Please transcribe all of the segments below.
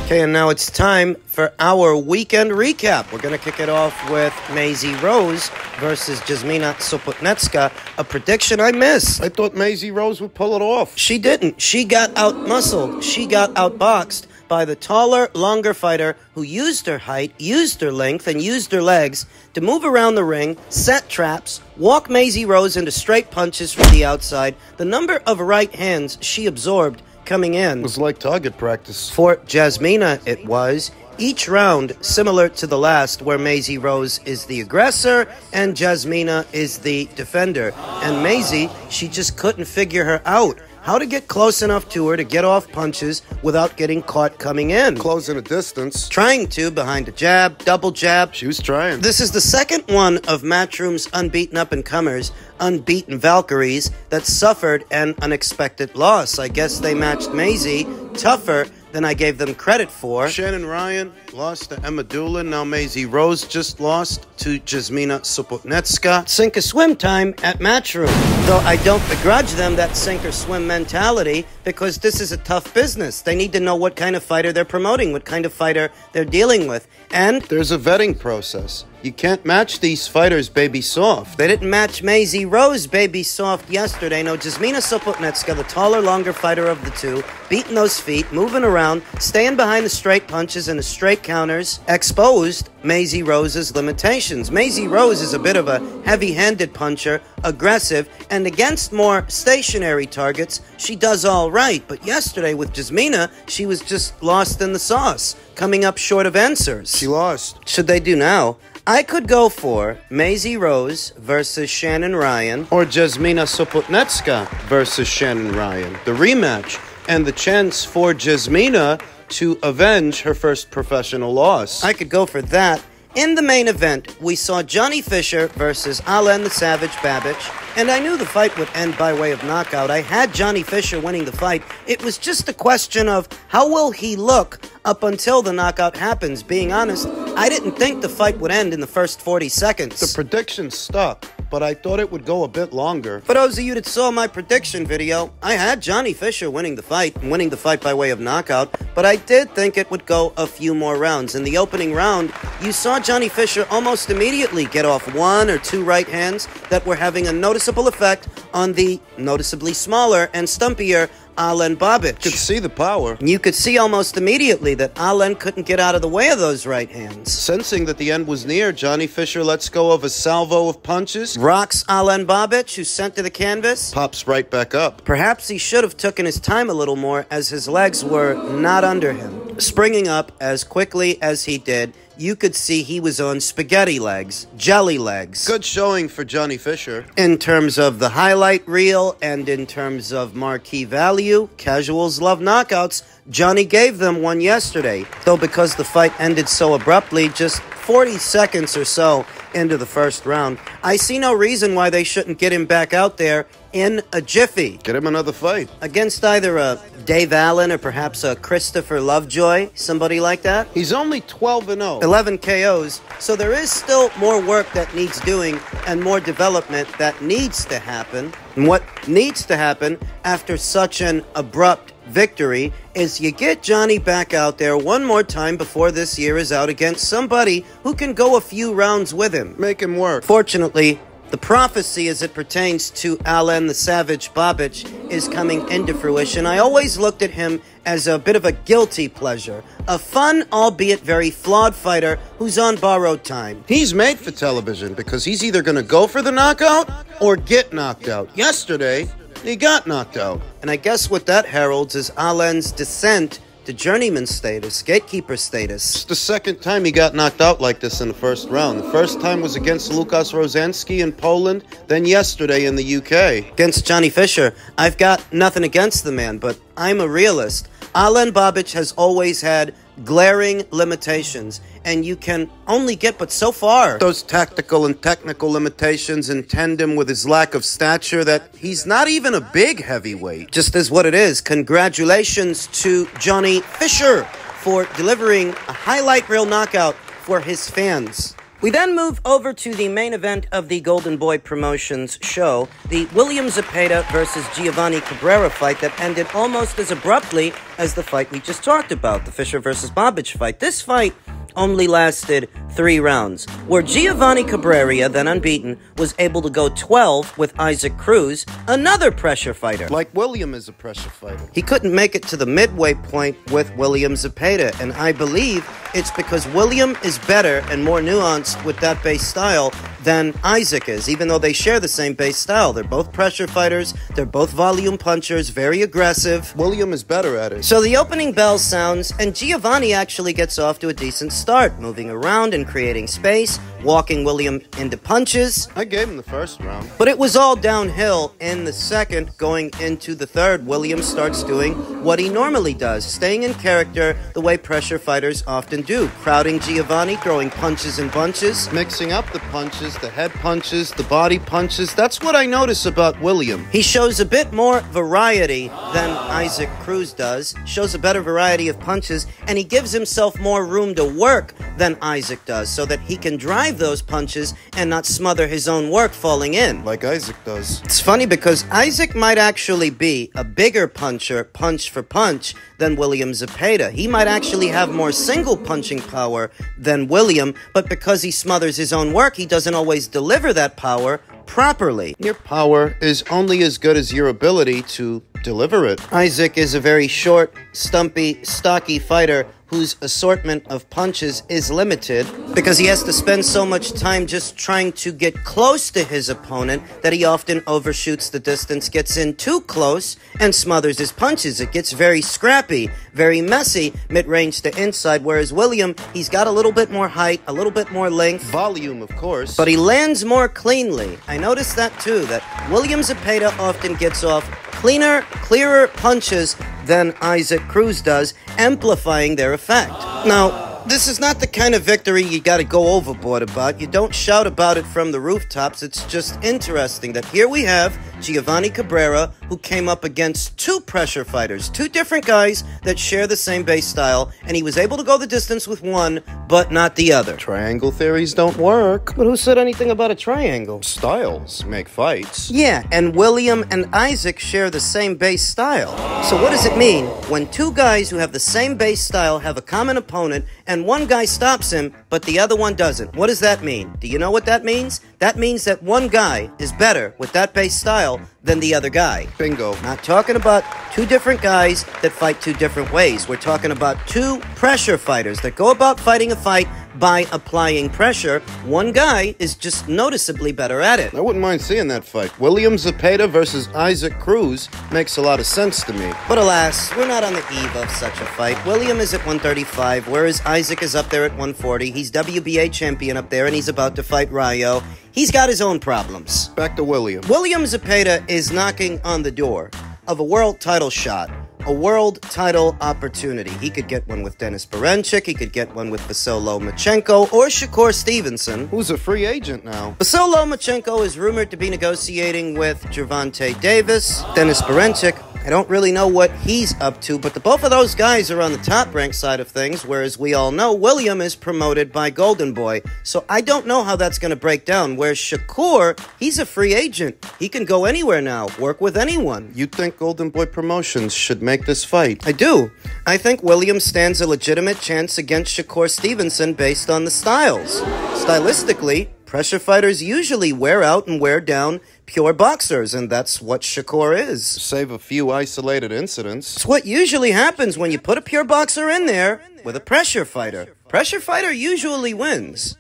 Okay, and now it's time for our weekend recap. We're going to kick it off with Maisie Rose versus Jasmina Sopotnetska, a prediction I missed. I thought Maisie Rose would pull it off. She didn't. She got out-muscled. She got outboxed by the taller, longer fighter who used her height, used her length, and used her legs to move around the ring, set traps, walk Maisie Rose into straight punches from the outside. The number of right hands she absorbed coming in It was like target practice. for Jasmina, it was. Each round similar to the last, where Maisie Rose is the aggressor and Jasmina is the defender. And Maisie, she just couldn't figure her out. How to get close enough to her to get off punches without getting caught coming in. Closing a distance. Trying to, behind a jab, double jab. She was trying. This is the second one of Matchroom's unbeaten up-and-comers, unbeaten Valkyries, that suffered an unexpected loss. I guess they matched Maisie tougher than I gave them credit for. Shannon Ryan lost to Emma Doolin. Now Maisie Rose just lost to Jasmina Sopotnetska. Sink or swim time at Matchroom. Though I don't begrudge them that sink or swim mentality, because this is a tough business. They need to know what kind of fighter they're promoting, what kind of fighter they're dealing with. And There's a vetting process. You can't match these fighters baby soft. they didn't match Maisie Rose baby soft yesterday. No, Jasmina Sopotnetska, the taller, longer fighter of the two, beating those feet, moving around, staying behind the straight punches and the straight counters, exposed Maisie Rose's limitations. Maisie Rose is a bit of a heavy-handed puncher, aggressive, and against more stationary targets, she does all right. But yesterday with Jasmina, she was just lost in the sauce, coming up short of answers. She lost. Should they do now? I could go for Maisie Rose versus Shannon Ryan. Or Jasmina Sopotnetska versus Shannon Ryan. The rematch and the chance for Jasmina to avenge her first professional loss. I could go for that. In the main event, we saw Johnny Fisher versus Alen the Savage Babic, and I knew the fight would end by way of knockout. I had Johnny Fisher winning the fight. It was just a question of how will he look up until the knockout happens. Being honest, I didn't think the fight would end in the first 40 seconds. The prediction stuck, but I thought it would go a bit longer. For those of you that saw my prediction video, I had Johnny Fisher winning the fight by way of knockout, but I did think it would go a few more rounds. In the opening round, you saw Johnny Fisher almost immediately get off one or two right hands that were having a noticeable effect on the noticeably smaller and stumpier Alen Babic. You could see the power. You could see almost immediately that Alen couldn't get out of the way of those right hands. Sensing that the end was near, Johnny Fisher lets go of a salvo of punches. Rocks Alen Babic, who's sent to the canvas. Pops right back up. Perhaps he should have taken his time a little more, as his legs were not under him. Springing up as quickly as he did, you could see he was on spaghetti legs, jelly legs. Good showing for Johnny Fisher. In terms of the highlight reel and in terms of marquee value, casuals love knockouts. Johnny gave them one yesterday, though because the fight ended so abruptly, just 40 seconds or so into the first round, I see no reason why they shouldn't get him back out there in a jiffy. Get him another fight. Against either a Dave Allen or perhaps a Christopher Lovejoy, somebody like that. He's only 12-0. 11 KOs, so there is still more work that needs doing and more development that needs to happen. And what needs to happen after such an abrupt victory is you get Johnny back out there one more time before this year is out against somebody who can go a few rounds with him. Make him work. Fortunately, The prophecy as it pertains to Alen the Savage Babic is coming into fruition. I always looked at him as a bit of a guilty pleasure. A fun, albeit very flawed fighter who's on borrowed time. He's made for television because he's either going to go for the knockout or get knocked out. Yesterday, he got knocked out. And I guess what that heralds is Alen's descent to journeyman status, gatekeeper status. It's the second time he got knocked out like this in the first round. The first time was against Lukas Rozansky in Poland, then yesterday in the UK. Against Johnny Fisher. I've got nothing against the man, but I'm a realist. Alen Babic has always had glaring limitations, and you can only get but so far. Those tactical and technical limitations intend him with his lack of stature that he's not even a big heavyweight. Just is what it is. Congratulations to Johnny Fisher for delivering a highlight reel knockout for his fans. We then move over to the main event of the Golden Boy Promotions show, the William Zepeda versus Giovanni Cabrera fight that ended almost as abruptly as the fight we just talked about, the Fisher versus Babic fight. This fight only lasted 3 rounds, where Giovanni Cabrera, then unbeaten, was able to go 12 with Isaac Cruz, another pressure fighter. Like William is a pressure fighter. He couldn't make it to the midway point with William Zepeda, and I believe it's because William is better and more nuanced with that base style than Isaac is, even though they share the same base style. They're both pressure fighters, they're both volume punchers, very aggressive. William is better at it. So the opening bell sounds, and Giovanni actually gets off to a decent start, moving around and creating space, walking William into punches. I gave him the first round. But it was all downhill in the second. Going into the third, William starts doing what he normally does, staying in character the way pressure fighters often do, crowding Giovanni, throwing punches in bunches. Mixing up the punches, the head punches, the body punches. That's what I notice about William. He shows a bit more variety than Isaac Cruz does, shows a better variety of punches, and he gives himself more room to work than Isaac does, so that he can drive those punches and not smother his own work falling in. Like Isaac does. It's funny because Isaac might actually be a bigger puncher, punch for punch, than William Zepeda. He might actually have more single punching power than William, but because he smothers his own work, he doesn't always deliver that power properly. Your power is only as good as your ability to deliver it. Isaac is a very short, stumpy, stocky fighter whose assortment of punches is limited because he has to spend so much time just trying to get close to his opponent that he often overshoots the distance, gets in too close, and smothers his punches. It gets very scrappy, very messy, mid-range to inside, whereas William, he's got a little bit more height, a little bit more length. Volume, of course. But he lands more cleanly. I noticed that too, that William Zepeda often gets off cleaner, clearer punches than Isaac Cruz does, amplifying their effect. Now, this is not the kind of victory you gotta go overboard about. You don't shout about it from the rooftops. It's just interesting that here we have Giovanni Cabrera, who came up against 2 pressure fighters, 2 different guys that share the same base style, and he was able to go the distance with one, but not the other. Triangle theories don't work. But who said anything about a triangle? Styles make fights. Yeah, and William and Isaac share the same base style. So what does it mean when 2 guys who have the same base style have a common opponent and one guy stops him, but the other one doesn't? What does that mean? Do you know what that means? That means that one guy is better with that base style than the other guy. Bingo. Not talking about 2 different guys that fight 2 different ways. We're talking about 2 pressure fighters that go about fighting a fight by applying pressure. One guy is just noticeably better at it. I wouldn't mind seeing that fight. William Zepeda versus Isaac Cruz makes a lot of sense to me. But alas, we're not on the eve of such a fight. William is at 135, whereas Isaac is up there at 140. He's WBA champion up there, and he's about to fight Rayo. He's got his own problems. Back to William. William Zepeda is knocking on the door of a world title shot, a world title opportunity. He could get one with Denis Berinchyk, he could get one with Vasyl Lomachenko, or Shakur Stevenson, who's a free agent now. Vasyl Lomachenko is rumored to be negotiating with Gervonta Davis. Denis Berinchyk, I don't really know what he's up to, but both of those guys are on the top-ranked side of things, whereas we all know William is promoted by Golden Boy. So I don't know how that's going to break down, whereas Shakur, he's a free agent. He can go anywhere now, work with anyone. You think Golden Boy Promotions should make this fight? I do. I think William stands a legitimate chance against Shakur Stevenson based on the styles. Stylistically, Pressure fighters usually wear out and wear down pure boxers, and that's what Shakur is. Save a few isolated incidents. It's what usually happens when you put a pure boxer in there with a pressure fighter. Pressure fighter usually wins.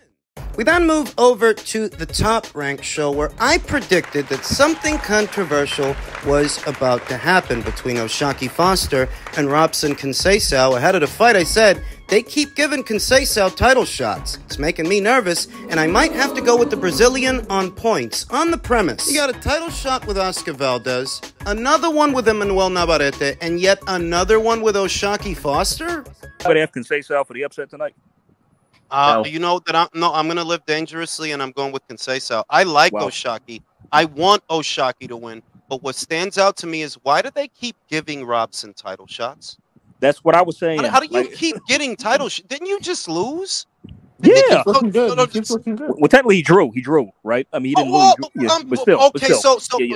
We then move over to the Top Rank show, where I predicted that something controversial was about to happen between O'Shaquie Foster and Robson Conceicao. Ahead of the fight, I said, they keep giving Conceicao title shots. It's making me nervous, and I might have to go with the Brazilian on points, on the premise. You got a title shot with Oscar Valdez, another one with Emmanuel Navarrete, and yet another one with O'Shaquie Foster? But have Conceicao for the upset tonight? No. You know that I'm going to live dangerously, and I'm going with Conceicao. I like O'Shaquie. I want O'Shaquie to win. But what stands out to me is, why do they keep giving Robson title shots? That's what I was saying. How do you keep getting title shots? Didn't you just lose? Yeah. Looking good. Looking good. Well, technically, he drew, right? I mean, he didn't lose. But still. Okay,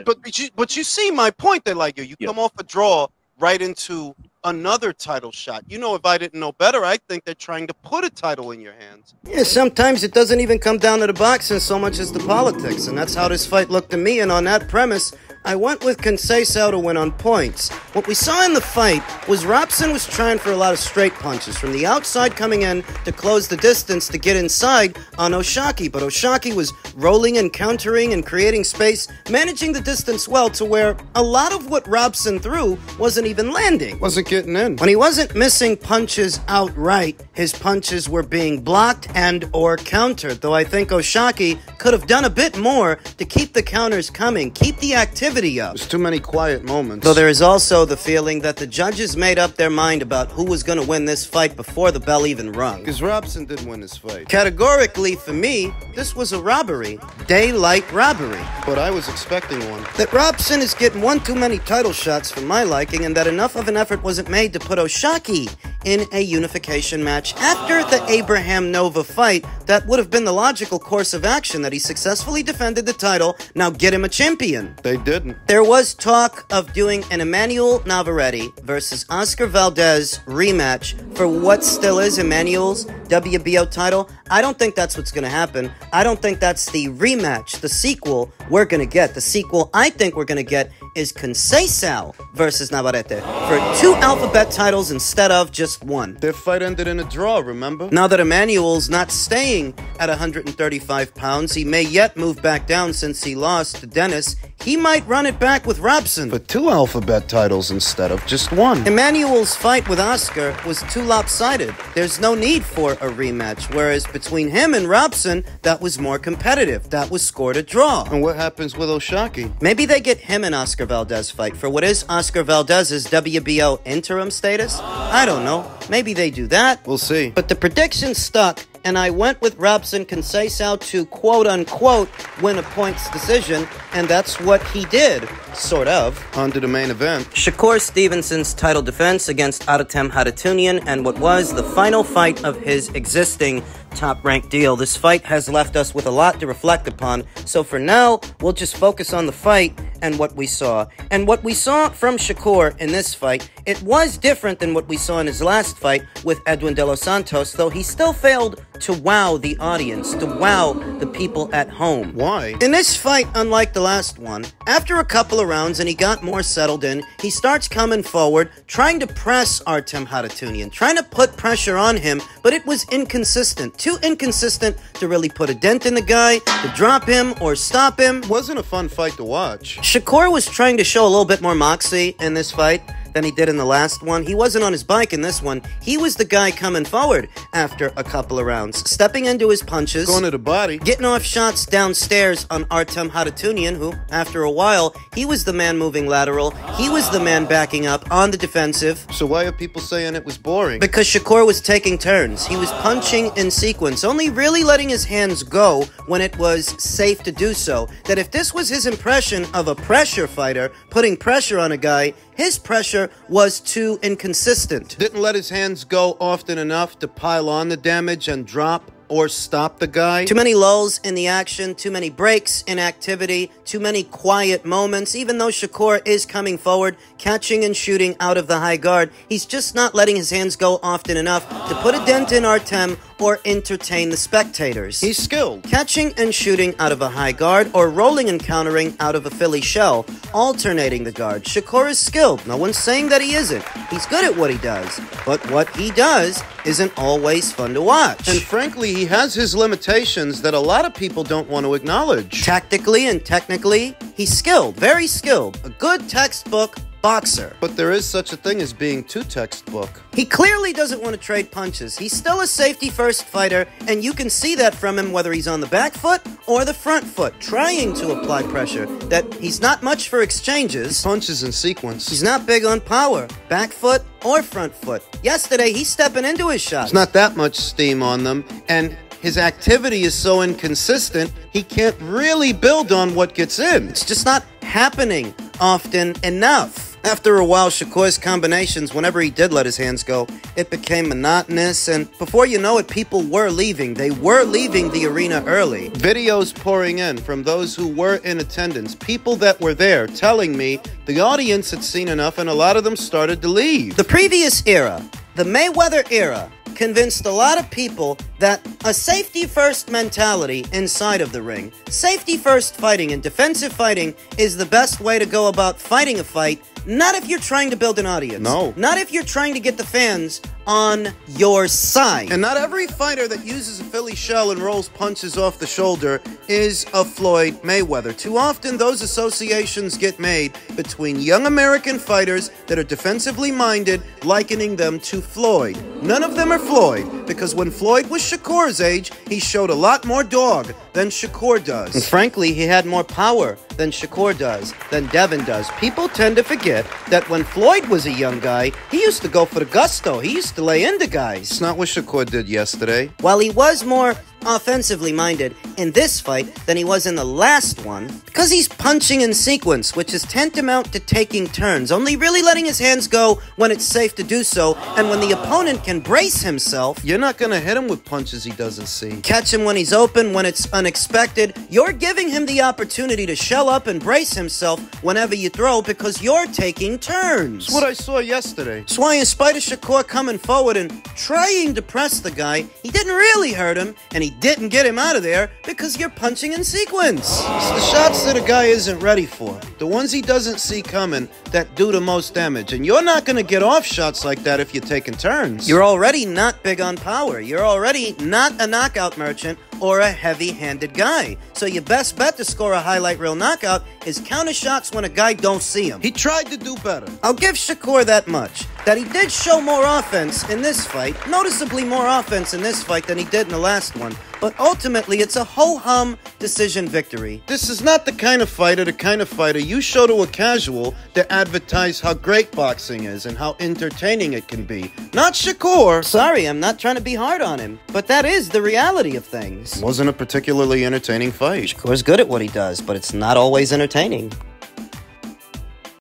but still. But you see my point there, like, you come off a draw right into another title shot. You know, if I didn't know better, I think they're trying to put a title in your hands. Yeah, sometimes it doesn't even come down to the boxing so much as the politics, and that's how this fight looked to me, and on that premise, I went with Conceicao to win on points. What we saw in the fight was Robson was trying for a lot of straight punches from the outside coming in to close the distance to get inside on O'Shaquie, but O'Shaquie was rolling and countering and creating space, managing the distance well to where a lot of what Robson threw wasn't even landing. Wasn't getting in. When he wasn't missing punches outright, his punches were being blocked and or countered, though I think O'Shaquie could have done a bit more to keep the counters coming, keep the activity up. There's too many quiet moments. Though there is also the feeling that the judges made up their mind about who was going to win this fight before the bell even rung. Because Robson did win this fight. Categorically, for me, this was a robbery. Daylight robbery. But I was expecting one. That Robson is getting one too many title shots for my liking, and that enough of an effort wasn't made to put O'Shaquie in a unification match. After the Abraham Nova fight, that would have been the logical course of action, that he successfully defended the title. Now get him a champion. They didn't. There was talk of doing an Emmanuel Navarrete versus Oscar Valdez rematch for what still is Emmanuel's WBO title. I don't think that's what's going to happen. I don't think that's the rematch, the sequel we're going to get. The sequel I think we're going to get is Conceicao versus Navarrete for 2 alphabet titles instead of just one. Their fight ended in a draw, remember? Now that Emmanuel's not staying at 135 pounds, he may yet move back down since he lost to Dennis. He might run it back with Robson. For 2 alphabet titles instead of just one. Emmanuel's fight with Oscar was too lopsided. There's no need for a rematch, whereas between him and Robson, that was more competitive. That was scored a draw. And what happens with O'Shaquie? Maybe they get him and Oscar Valdez fight for what is Oscar Valdez's WBO interim status? I don't know. Maybe they do that. We'll see. But the prediction stuck, and I went with Robson Conceicao to quote-unquote win a points decision, and that's what he did, sort of. On to the main event. Shakur Stevenson's title defense against Artem Haratunian, and what was the final fight of his existing top-ranked deal. This fight has left us with a lot to reflect upon, so for now, we'll just focus on the fight and what we saw. And what we saw from Shakur in this fight, it was different than what we saw in his last fight with Edwin De Los Santos, though he still failed to wow the audience, to wow the people at home. Why? In this fight, unlike the last one, after a couple of rounds and he got more settled in, he starts coming forward, trying to press Artem Haratunian, trying to put pressure on him, but it was inconsistent. Too inconsistent to really put a dent in the guy, to drop him or stop him. Wasn't a fun fight to watch. Shakur was trying to show a little bit more moxie in this fight than he did in the last one. He wasn't on his bike in this one. He was the guy coming forward after a couple of rounds, stepping into his punches, going to the body, getting off shots downstairs on Artem Haratunian, who, after a while, he was the man moving lateral. He was the man backing up on the defensive. So why are people saying it was boring? Because Shakur was taking turns. He was punching in sequence, only really letting his hands go when it was safe to do so. That if this was his impression of a pressure fighter, putting pressure on a guy, his pressure was too inconsistent. Didn't let his hands go often enough to pile on the damage and drop or stop the guy. Too many lulls in the action, too many breaks in activity, too many quiet moments. Even though Shakur is coming forward, catching and shooting out of the high guard, he's just not letting his hands go often enough to put a dent in Artem or entertain the spectators. He's skilled. Catching and shooting out of a high guard or rolling and countering out of a Philly shell, alternating the guard. Shakur is skilled. No one's saying that he isn't. He's good at what he does. But what he does isn't always fun to watch. And frankly, he has his limitations that a lot of people don't want to acknowledge. Tactically and technically, he's skilled, very skilled. A good textbook boxer. But there is such a thing as being too textbook. He clearly doesn't want to trade punches. He's still a safety-first fighter, and you can see that from him whether he's on the back foot or the front foot, trying to apply pressure. That he's not much for exchanges. He punches in sequence. He's not big on power, back foot or front foot. Yesterday, he's stepping into his shots. There's not that much steam on them, and his activity is so inconsistent, he can't really build on what gets in. It's just not happening often enough. After a while, Shakur's combinations, whenever he did let his hands go, it became monotonous, and before you know it, people were leaving. They were leaving the arena early. Videos pouring in from those who were in attendance, people that were there telling me the audience had seen enough and a lot of them started to leave. The previous era, the Mayweather era, convinced a lot of people that a safety-first mentality inside of the ring, safety-first fighting and defensive fighting is the best way to go about fighting a fight. Not if you're trying to build an audience. No. Not if you're trying to get the fans on your side. And not every fighter that uses a Philly shell and rolls punches off the shoulder is a Floyd Mayweather. Too often, those associations get made between young American fighters that are defensively minded, likening them to Floyd. None of them are Floyd, because when Floyd was Shakur's age, he showed a lot more dog than Shakur does. And frankly, he had more power than Shakur does, than Devin does. People tend to forget that when Floyd was a young guy, he used to go for the gusto. He used to lay into guys. It's not what Shakur did yesterday. While he was more offensively minded in this fight than he was in the last one, because he's punching in sequence, which is tantamount to taking turns, only really letting his hands go when it's safe to do so, and when the opponent can brace himself. You're not going to hit him with punches he doesn't see. Catch him when he's open, when it's unexpected. You're giving him the opportunity to shell up and brace himself whenever you throw, because you're taking turns. That's what I saw yesterday. That's why in spite of Shakur coming forward and trying to press the guy, he didn't really hurt him, and he didn't get him out of there because you're punching in sequence. It's the shots that a guy isn't ready for, the ones he doesn't see coming, that do the most damage. And you're not going to get off shots like that if you're taking turns. You're already not big on power. You're already not a knockout merchant or a heavy-handed guy. So your best bet to score a highlight reel knockout is counter shots when a guy don't see him. He tried to do better. I'll give Shakur that much, that he did show more offense in this fight, noticeably more offense in this fight than he did in the last one. But ultimately, it's a ho-hum decision victory. This is not the kind of fighter you show to a casual to advertise how great boxing is and how entertaining it can be. Not Shakur. Sorry, I'm not trying to be hard on him, but that is the reality of things. It wasn't a particularly entertaining fight. Shakur's good at what he does, but it's not always entertaining.